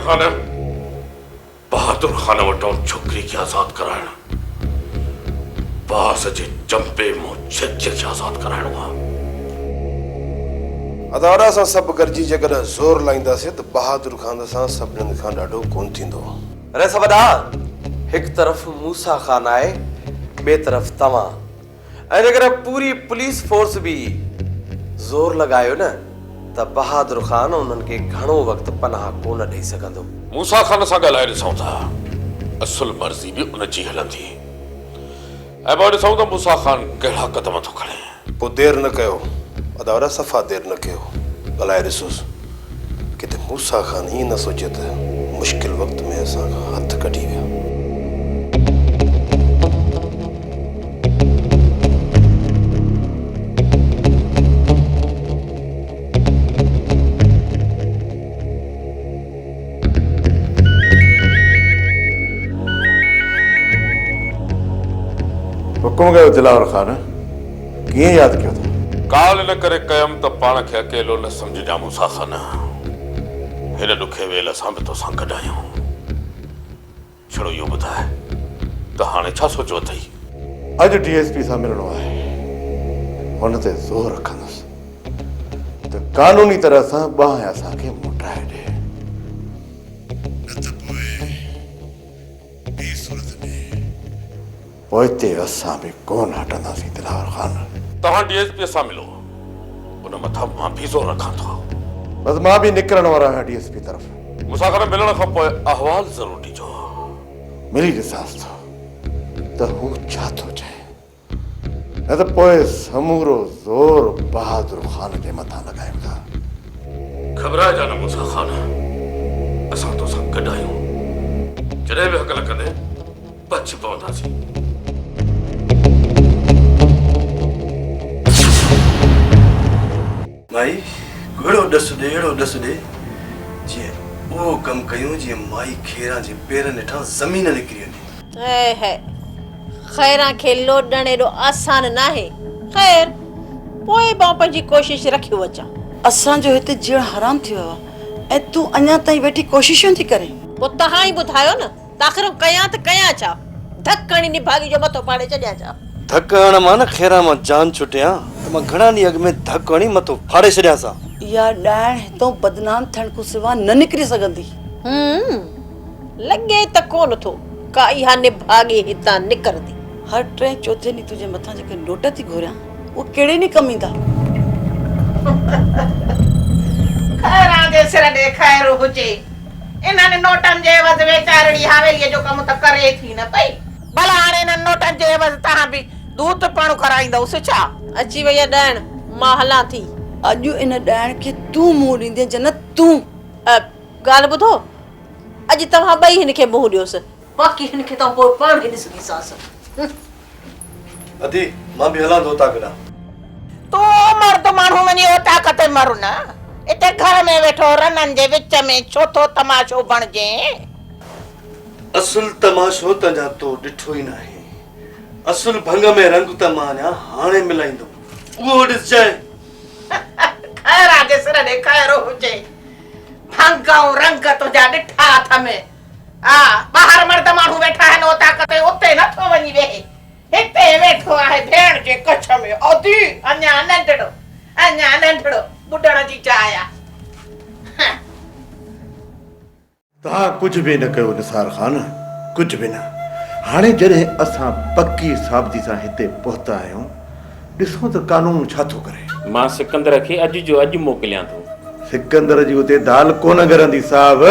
खान बहादुर खान वटों छोकरी खे आज़ाद कराइण बास जे चंपे मो छेच खे आज़ाद कराइणो आहे। अदारा सां सभु गॾिजी जेकॾहिं ज़ोर लाईंदासीं त बहादुर खान सां सभिनीनि खां ॾाढो कोन थींदो। अरे सवदा हिक तरफ़ मूसा खान आहे, ॿिए तरफ़ तव्हां, ऐं जेकर पूरी पुलिस फोर्स भी ज़ोर लगायो न त बहादुर खान उन्हनि खे घणो वक़्तु पनाह कोन ॾेई सघंदो। मूसा खान सां ॻाल्हाए ॾिसूं था, असुल मर्ज़ी बि उन जी हलंदी। ऐं पोइ ॾिसूं त मूसा खान कहिड़ा क़दम थो खणे। पोइ देरि न कयो अदारा, सफ़ा देरि न कयो, ॻाल्हाए ॾिसोसि किथे मूसा खान ईअं न सोचे त मुश्किल वक़्त में असां खां हथ कढी विया। हुकुम कयो दिलावर खान, कीअं यादि कयो था? काल इन करे कयमि त पाण खे अकेलो न सम्झिजां मूसा खान। हिन ॾुखे वेल असां बि तोसां गॾु आहियूं। छड़ो इहो ॿुधाए त हाणे छा सोचियो अथई? अॼु डीएसपी सां मिलणो आहे, हुन ते ज़ोर रखंदुसि त कानूनी तरह सां ॿाहि असांखे मोटाए ॾे, न त पोइ सूरत में पोइ हिते असां बि कोन हटंदासीं। दिलावर खान, तव्हां डीएसपी सां मिलो, उन मथां मां बि ज़ोर रखां थो। बसि मां बि निकिरण वारो आहियां डीएसपी तरफ़। मूंसां गॾु मिलण खां पोइ अहवाल ज़रूरु ॾिजो। मिली ॾिसांसि थो त हू छा थो चए, न त पोइ समूरो ज़ोर बहादुर खान जे मथां लॻायूं था। घबराइजा न मूसा खान, असां तोसां गॾु आहियूं। जॾहिं बि हक़ लॻंदे बची पवंदासीं। माई अहिड़ो ॾसु ॾे, अहिड़ो ॾसु ॾे जीअं उहो कमु कयूं जीअं माई खेरा जे पेरनि हेठां ज़मीन निकिरी वञे। खैरा खे लोॾण एॾो आसान न आहे। ख़ैर पोइ मां पंहिंजी कोशिशि रखियो अचां। असांजो हिते जीअण हराम थी वियो आहे ऐं तूं अञा ताईं वेठी कोशिशूं थी करे। पोइ तव्हां ई ॿुधायो न, आख़िर कयां त कयां छा? धक हणी निभागी जो मथो पाड़े छॾियां छा? धक हण मां न खेरा मां जान छुटियां त मां घणा ॾींहं अॻु में धक हणी मथो फाड़े छॾियां सां। इहा ॾाइण हितां बदनाम थियण खां सिवा न निकिरी सघंदी। लॻे त कोन थो का इहा निभागी हितां निकिरंदी। हर टे चौथे ॾींहुं तुंहिंजे मथां जेके नोट थी घुरियां उहे कहिड़े ॾींहुं कमु ईंदा? खैरां जे सिर ॾे खैर हुजे, इन्हनि नोटनि जे एवज़ वेचारड़ी हवेलीअ जो कमु त करे थी न पई। भला हाणे इन्हनि नोटनि जे एवज़ तव्हां बि दूत पणो कराईंदवसि छा? अची वई आहे ॾाइण, मां हलां थी। अॼु इन ॾाइण खे तूं मुंहुं ॾींदे जन्नत तूं। ॻाल्हि ॿुधो, अॼु तव्हां ॿई हिन खे मुंहुं ॾियोसि, बाक़ी हिन खे तव्हां पोइ पाण खे ॾिसंदीसांसि। अदी मां बि हलां थो ताक ॾांहुं। तूं मर्द माण्हू वञी ओता कते मरू न, हिते घर में वेठो रननि जे विच में छो थो तमाशो बणिजे? असुल तमाशो त अञा तो ॾिठो ई न आहे। असुल भंग में रंग त मां अञा हाणे मिलाईंदो, उहो ॾिसजांइ। खैरा जे सिर ॾे खैर हुजे, भंग ऐं रंग तुंहिंजा ॾिठा हथ में। हा, ॿाहिरि मर्द माण्हू वेठा आहिनि ओता कते उते नथो वञी वेहे, हिते वेठो आहे भेण जे कच्छ में। अदी अञा नंढड़ो ॿुॾण जी चाह आहे। तव्हां कुझु बि न कयो निसार खान, कुझु बि न। हाणे जॾहिं असां पकी साबिती सां हिते पहुता आहियूं, ॾिसो त कानून छा थो करे। मां सिकंदर खे अॼु जो अॼु मोकिलियां थो। सिकंदर जी उते दाल कोन गरंदी साहब,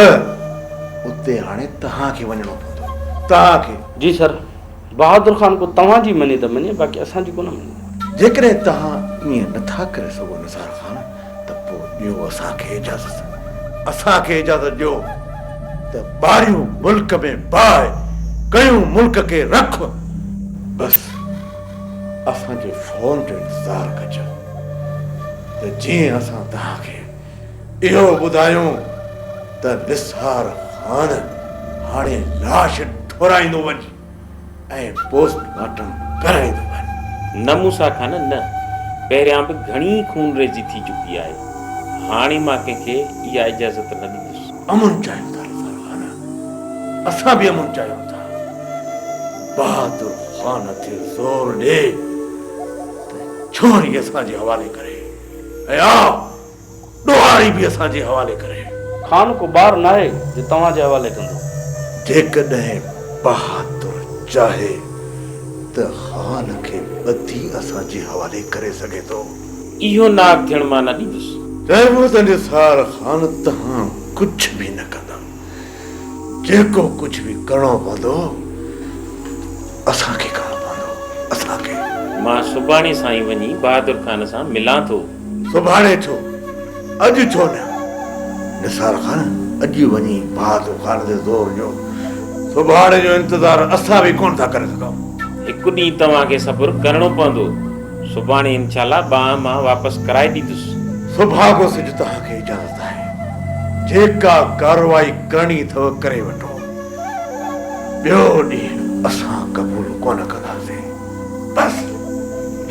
उते हाणे तव्हांखे वञणो पवंदो, तव्हांखे। जी सर, बहादुर खान को तव्हांजी मञे त मञे, बाक़ी असांजी कोन मञे। जेकॾहिं तव्हां ईअं नथा करे सघो निसार खान, त पोइ ॾियो असांखे इजाज़त ॾियो त ॿारियूं मुल्क में बाहि कयूं मुल्क खे रख। बसि असांजे फ़ोन जो इंतज़ारु कजो त जीअं असां तव्हांखे इहो ॿुधायूं त निसार खान हाणे लाश ठोराईंदो वञे ऐं पोस्टमार्टम कराईंदो वञे। न मूसा खान न, पहिरियां बि घणी खून रेज़ी थी चुकी आहे। हाणे मां कंहिंखे इहा इजाज़त न ॾींदुसि। अमन चाहियूं था असां बि अमन चाहियूं था। बहादुर ख़ान ते ज़ोर ॾे त छोरी असांजे हवाले करे ऐं ॾोहारी बि असांजे हवाले करे। खान को ॿार न आहे जो तव्हांजे हवाले कंदो। जेकॾहिं बहादुर चाहे त ख़ान खे ॿधी असांजे हवाले करे सघे थो। इहो नाक थियण मां न ॾींदुसि। चइबो त निसार ख़ान तव्हां कुझु बि न कंदा। जेको कुझु बि करणो पवंदो असांखे करणो पवंदो। असांखे मां सुभाणे सां ई वञी बहादुर ख़ान सां मिलां थो। सुभाणे छो, अॼु छो न? निसार ख़ान अॼु वञी बहादुर ख़ान ते ज़ोर ॾियो। सुभाणे जो इंतज़ारु असां बि कोन था करे सघूं। हिकु ॾींहुं तव्हांखे सब्र करणो पवंदो। सुभाणे इंशाल्लाह बाहि मां वापसि कराए ॾींदुसि। सुभाॻो सिज तव्हांखे इजाज़त आहे। जेका कारवाई करणी अथव करे वठो। ॿियो ॾींहुं असां क़बूल कोन कंदासीं। बसि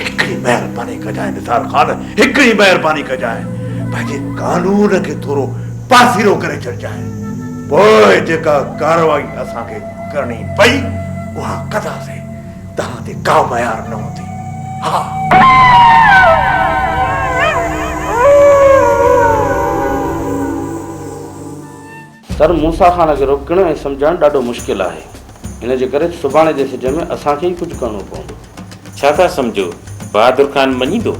हिकिड़ी महिरबानी कजांइ निसार ख़ान, हिकिड़ी महिरबानी कजांइ, पंहिंजे कानून खे थोरो पासीरो करे छॾिजांइ। पोइ जेका कारवाई असांखे करणी पई उहा कंदासीं। तव्हां ते का मयार न हूंदी। हा सर, मूसा ख़ान खे रोकणु ऐं सम्झाइणु ॾाढो मुश्किल आहे। हिन जे करे सुभाणे जे सिज में असांखे ई कुझु करणो पवंदो। छा था सम्झो, बहादुर ख़ान मञींदो?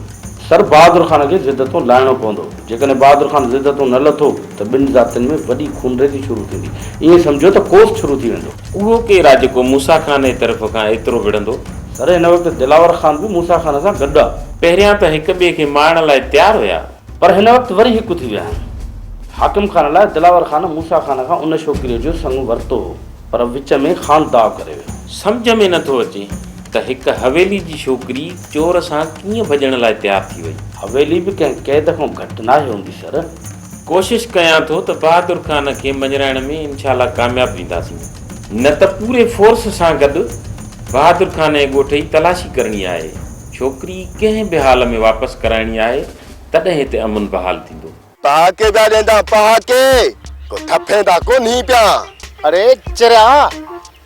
सर, बहादुर ख़ान खे ज़िद तो लाहिणो पवंदो। जेकॾहिं बहादुर ख़ान ज़िद तो न लथो त ॿिनि ज़ातियुनि में वॾी खूनरेज़ी शुरू थींदी। ईअं सम्झो त कोस शुरू थी वेंदो। उहो केरु आहे जेको मूसा ख़ान जे तरफ़ खां एतिरो विढ़ंदो? सर, हिन वक़्तु दिलावर ख़ान बि मूसा ख़ान सां गॾु आहे। पहिरियां त हिक ॿिए खे मारण लाइ तयारु हुया, पर हिन वक़्तु वरी हिकु थी विया आहिनि। हाकिम ख़ान लाइ दिलावर ख़ान मूसा ख़ान खां उन छोकिरीअ जो संग वरितो हो, पर विच में ख़ान दाव करे वियो। सम्झ में नथो अचे त हिकु हवेली जी छोकिरी चोर सां कीअं भॼण लाइ तयारु थी वई। हवेली बि कंहिं क़ैद खां घटि नाहे हूंदी। सर, कोशिशि कयां थो त बहादुर ख़ान खे मञाइण में इनशाला कामयाबु थींदासीं। न त पूरे फोर्स सां गॾु बहादुर ख़ान जे ॻोठ जी तलाशी करणी आहे। छोकिरी कंहिं बि हाल में वापसि कराइणी आहे, तॾहिं हिते अमन बहाल थींदो। पहाके पिया ॾींदा, पहाके को थफेंदा कोन ही पिया। अरे चिरिया,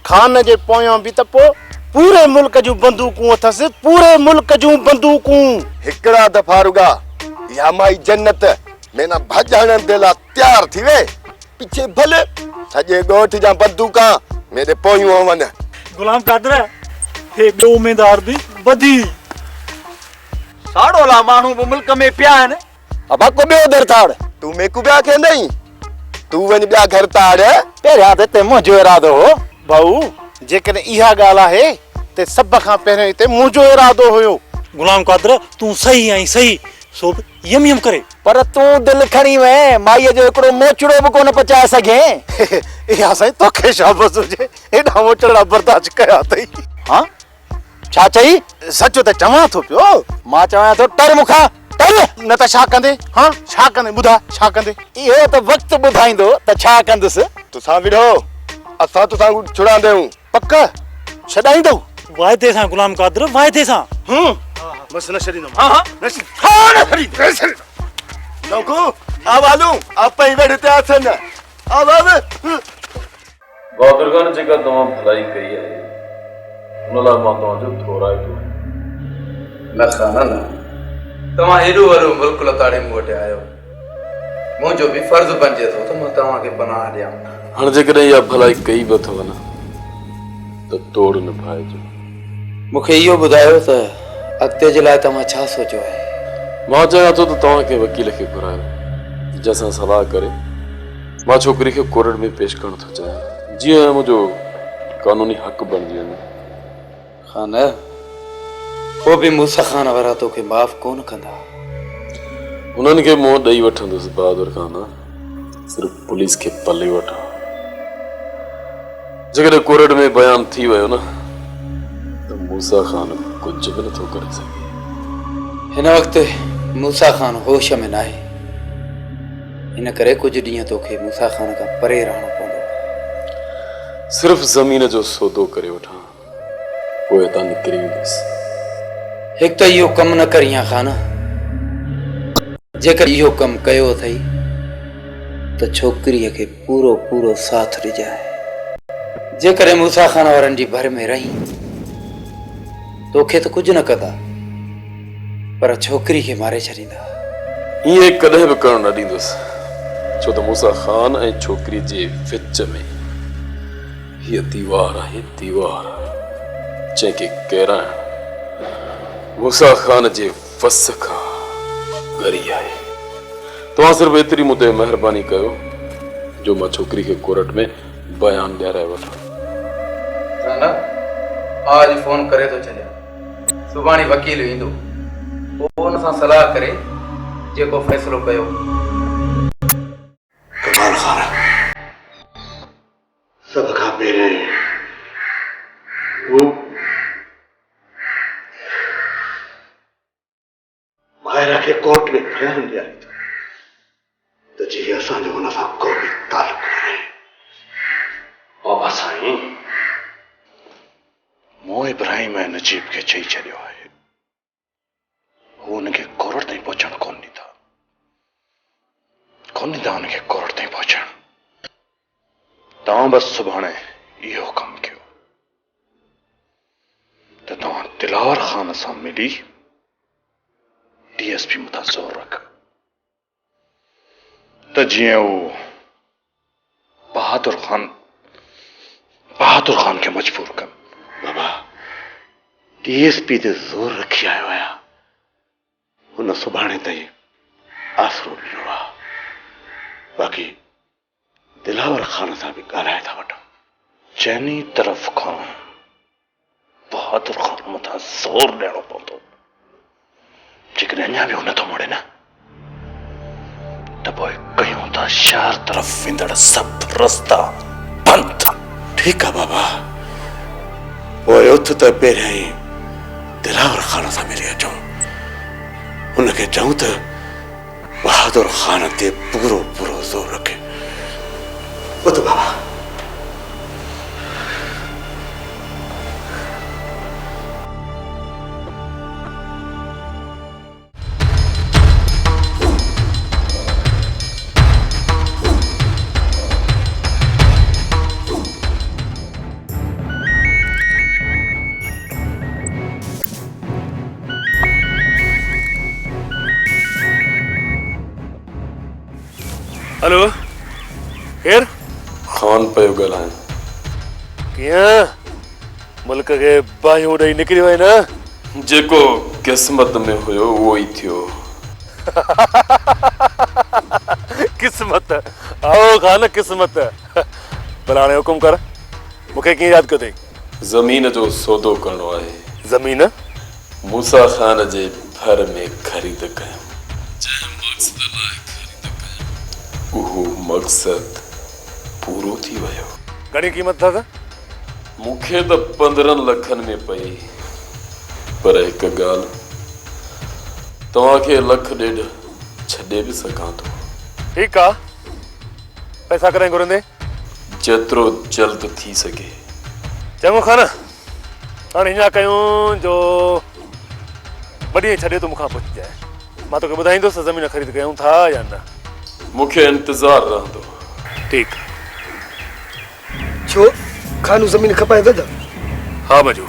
खान जे पोयां बि त पोइ पूरे मुल्क जूं बंदूकूं अथसि। पूरे मुल्क जूं बंदूकूं। हिकिड़ा दफ़ा रुगा या माई जन्नत में न भॼण जे लाइ तयार थी वे। पीछे भले सॼे ॻोठ जा बंदूका मेरे पोयूं वञ। गुलाम कादर हे ॿियो उमेदवार बि वधी साड़ोला माण्हू बि मुल्क में पिया आहिनि। अबा को ॿियो दर ताड़ तू मेकू ॿिया खेंदई। तू वञ ॿिया घर ताड़। पहिरियां त हिते मुंहिंजो इरादो हो भाऊ। जेकॾहिं इहा ॻाल्हि आहे त सभ खां पहिरियों हिते मुंहिंजो इरादो हुयो। गुलाम कादर तूं सही आई सही, सो यम यम करे। पर तूं दिल खणी वए, माईअ जो हिकिड़ो मोचड़ो बि कोन पचाए सघे। इहा साईं तोखे शाबस हुजे, एॾा मोचड़ा बर्दाश्त कया अथई। हा छा चई? सच त चवां थो पियो। मां चवां थो टर मुखां तर न त छा कंदे? हा छा कंदे ॿुधा छा कंदे? इहो त वक़्तु ॿुधाईंदो त छा कंदुसि। तुसां विढ़ो, असां तुसां छुड़ांदेऊं। पक छॾाईंदो? वाइदे सां गुलाम कादर, वाइदे सां। बस न छॾींदुमि। हा हा न छॾींदुमि। नौकू आवालू आप ही बैठे थे आसन आवाज। बहादुर ख़ान जेका तव्हां भलाई कई आहे उन लाइ मां तव्हांजो थोराए थो। न खाना न, तव्हां हेॾो वॾो मुल्क लताड़े मूं वटि आहियो। मुंहिंजो बि फर्ज़ बणिजे थो त मां तव्हांखे पनाह ॾियां। हाणे जेकॾहिं इहा भलाई कई बि अथव न त तोड़ न पाइजो। मूंखे इहो ॿुधायो त अॻिते जे लाइ तव्हां छा सोचियो आहे? मां चाहियां थो त तव्हांखे वकील खे घुरायो, जंहिंसां सलाह करे मां छोकिरी खे कोर्ट में पेश करणु थो चाहियां, जीअं मुंहिंजो कानूनी हक़ बणिजी वञे। खान, पोइ बि मूसा ख़ान वारा तोखे माफ़ कोन कंदा। उन्हनि खे मुंहुं ॾेई वठंदुसि बहादुर ख़ान, सिर्फ़ु पुलिस खे पले वठां। जेकॾहिं कोर्ट में बयान थी वियो न त मूसा ख़ान कुझु बि नथो करे सघे। हिन वक़्तु मूसा ख़ान होश में न आहे, हिन करे कुझु ॾींहं तोखे मूसा ख़ान खां परे रहणो पवंदो। सिर्फ़ु ज़मीन जो सौदो करे वठां, पोइ हितां निकिरी वेंदुसि। हिकु त इहो कमु न करीं ख़ान। जेकर इहो कमु कयो अथई त छोकिरीअ खे पूरो पूरो साथ ॾिजाए। जेकॾहिं मूसा खान वारनि जी भर में रही तोखे त कुझु न कंदा पर छोकिरी खे मारे छॾींदा। ये कॾहिं बि करण न ॾींदुसि छो त मूसा खान ऐं छोकिरी जे विच में हीअ दीवार आहे, दीवार जंहिंखे किराइण मूसा खान जे वस खां ॻरी आहे। तव्हां सिर्फ़ु एतिरी मूं ते महिरबानी कयो जो मां छोकिरी खे कोर्ट में बयान ॾियाराए वठां। आज फोन करे थो छॾियां, सुभाणे वकील ईंदो, पोइ हुन सां सलाह करे जेको फ़ैसिलो कयो। कमाल खान सब खां पहिरें वो मायरा खे कोर्ट में बयान ॾियारे थो त जीअं असांजो हुन सां को बि तालुक न आहे। बाबा साईं मोह इब्राहिम ऐं नजीब खे चई छॾियो आहे हू हुनखे कोर्ट ताईं पहुचण कोन ॾींदा हुनखे कोर्ट ताईं पहुचण। तव्हां बस सुभाणे इहो कमु कयो त तव्हां दिलावर खान सां मिली डीएसपी मथां ज़ोर रख त जीअं हू बहादुर खान खे मजबूर कनि। बाबा डीएसपी ते ज़ोर रखी आयो आहियां, हुन सुभाणे ताईं आसरो ॾिनो आहे। बाक़ी दिलावर खान सां बि ॻाल्हाए था वठूं, चइनी तरफ़ खां बहादुर खान मथां ज़ोर ॾियणो पवंदो। जेकॾहिं अञा बि हू नथो मोड़े न त पोइ कयूं था शहर तरफ़ वेंदड़ सभु रस्ता बंदि। ठीकु आहे बाबा, पोइ उथ त पहिरियां ई दिलावर खान सां मिली अचूं, हुनखे चऊं त बहादुर खान ते पूरो पूरो ज़ोर रखे। उथ बाबा। हेलो केर? खान पियो ॻाल्हायां। कीअं मुल्क खे बाहियूं ॾेई निकिरी वई न? जेको किस्मत में हुयो उहो ई थियो। किस्मत आओ खान किस्मत। भला हाणे हुकुम कर, मूंखे कीअं यादि कयो अथई? ज़मीन जो सौदो करणो आहे। ज़मीन मूसा खान जे भर में ख़रीद कयूं। जंहिं मक़सद लाइ ख़रीद कयूं उहो मक़सद पूरो थी वियो। घणी क़ीमत अथसि? मूंखे त 15 लखनि में पई, पर हिकु ॻाल्हि, तव्हांखे 1.5 लख छॾे बि सघां थो। ठीकु आहे, पैसा कॾहिं घुरंदे? जेतिरो जल्द थी सघे। चङो खान, हाणे हीअं कयूं जो ॿ ॾींहं छॾे तूं मूंखां पुछी जाए, मां तोखे ॿुधाईंदुसि ज़मीन ख़रीद कयूं था या न। मूंखे इंतज़ारु रहंदो। ठीकु। छो खानू ज़मीन खपाए थो त? हा मजू,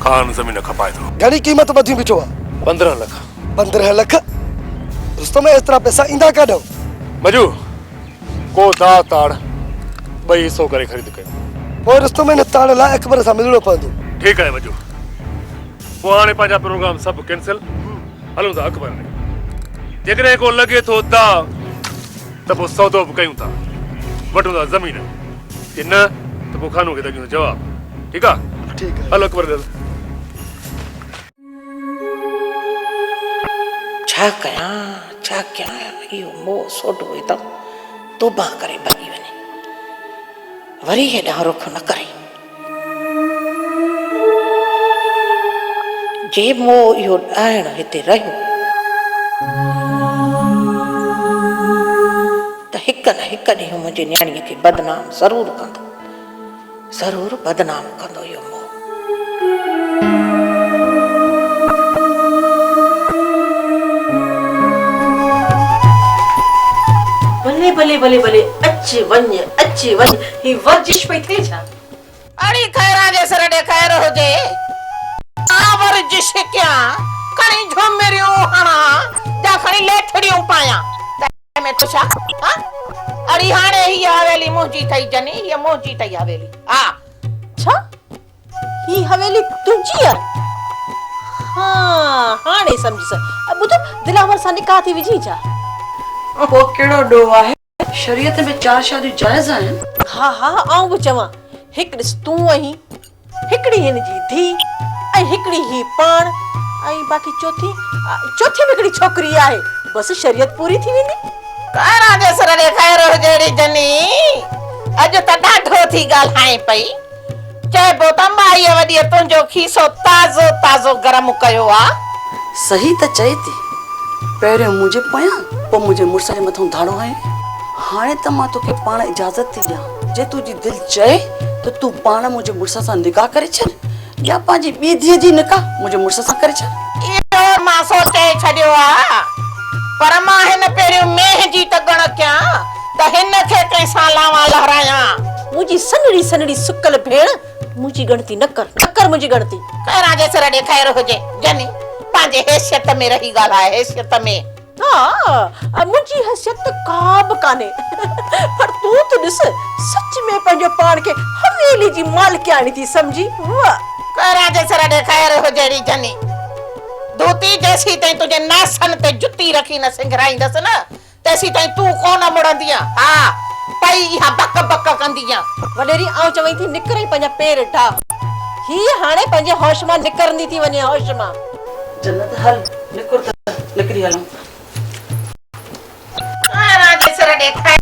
खान ज़मीन खपाए थो। घणी क़ीमत वधी बीठो आहे? 15 लख। 15 लख? रुस्तम एतिरा पैसा ईंदा काॾों? मजू को दा ताड़ 2 हिसो करे ख़रीद कयूं। पोइ रुस्तम हिन ताड़ लाइ अकबर सां मिलणो पवंदो। ठीकु आहे मजू, पोइ हाणे पंहिंजा प्रोग्राम सभु कैंसिल, हलूं था अकबर में। जेकॾहिं को लॻे थो दा त पोइ सौदो बि कयूं था, वठूं था ज़मीन, की न त पोइ खानू खे लॻियूं जवाबु। ठीकु आहे? ठीकु आहे। हलो अकबर दल। छा कयां इहो मोह सोटो हितां तोबा करे भॼी वञे, वरी हेॾां रुख न करे। जे मोह इहो ॾाइण हिते रहियो त हिकु न हिकु ॾींहुं मुंहिंजी न्याणीअ खे बदनाम ज़रूरु कंदो, ज़रूरु बदनाम कंदो इहो मोह। भले भले भले भले अच वञ ही वर्जिश पई थिए छा? खड़ी खैरा जे सिर ॾे खैर हुजे आवर जिश क्या खणी झुमरियूं हणा जा खणी लेठड़ियूं पायां में तो छा हां अड़ी हाणे ही हवेली मुंहिंजी ठई जनी ये मुंहिंजी ठई हवेली हा छा ही हवेली तुंहिंजी आहे हाँ हाणे समझ सर ॿुध दिलावर सां निकाह थी विझी छा वो केड़ो डो आहे शरीयत में 4 शादियूं जायज़ आहिनि हाँ हाँ आऊं बि चवां हिकु ॾिस तूं आहीं हिकिड़ी हिन जी धीउ ऐं हिकिड़ी ही पाण ऐं बाक़ी चौथी में हिकिड़ी छोकिरी आहे बस शरीयत पूरी थी वेंदी कारा जे सर ॾे खैर हुजेड़ी जनी अॼु त ॾाढो थी ॻाल्हाए पई चइबो त माईअ वॾीअ तुंहिंजो खीसो ताज़ो ताज़ो गरम कयो आहे सही त चई थी पहिरियों मुंहिंजे पोयां पोइ मुंहिंजे मुड़ुस जे मथां धाड़ो आहे हाणे त मां तोखे पाण इजाज़त थी ॾियां जे तुंहिंजी दिलि चए त तूं पाण मुंहिंजे मुड़ुस सां निकाह करे छॾ या पंहिंजी ॿी धीअ जी निकाह मुंहिंजे मुड़ुस सां करे छॾ इहो मां सोचे छॾियो आहे पर मां हिन पहिरियों मेह जी त गण कयां त हिन खे कंहिंसां लावा लहरायां मुंहिंजी सनड़ी सनड़ी सुकल भेण मुंहिंजी गणती न कर मुंहिंजी गणती खैरा जे सिर ॾे खैर हुजे जनी पंहिंजे हैसियत में रही ॻाल्हाए हैसियत में हाँ मुंहिंजी हैसियत का बि कान्हे पर तूं त ॾिस सच में पंहिंजो पाण खे हवेली जी मालिकाणी थी समझी वाह खैरा जे सिर ॾे खैर हुजेड़ी जनी धोती जैसी ताईं तुझे नासन ते जुती रखी न सिंघराईंदसि न तेसी ताईं तूं कोन मुड़ंदी हा पई इहा बक बक कंदी वॾेरी आऊं चवई थी निकिरई पंहिंजा पेर ढाह ही हाणे पंहिंजे होश मां निकिरंदी थी वञे होश मां जन्नत हल निकिर त निकिरी हलूं खैरा जे सिर ॾे खैर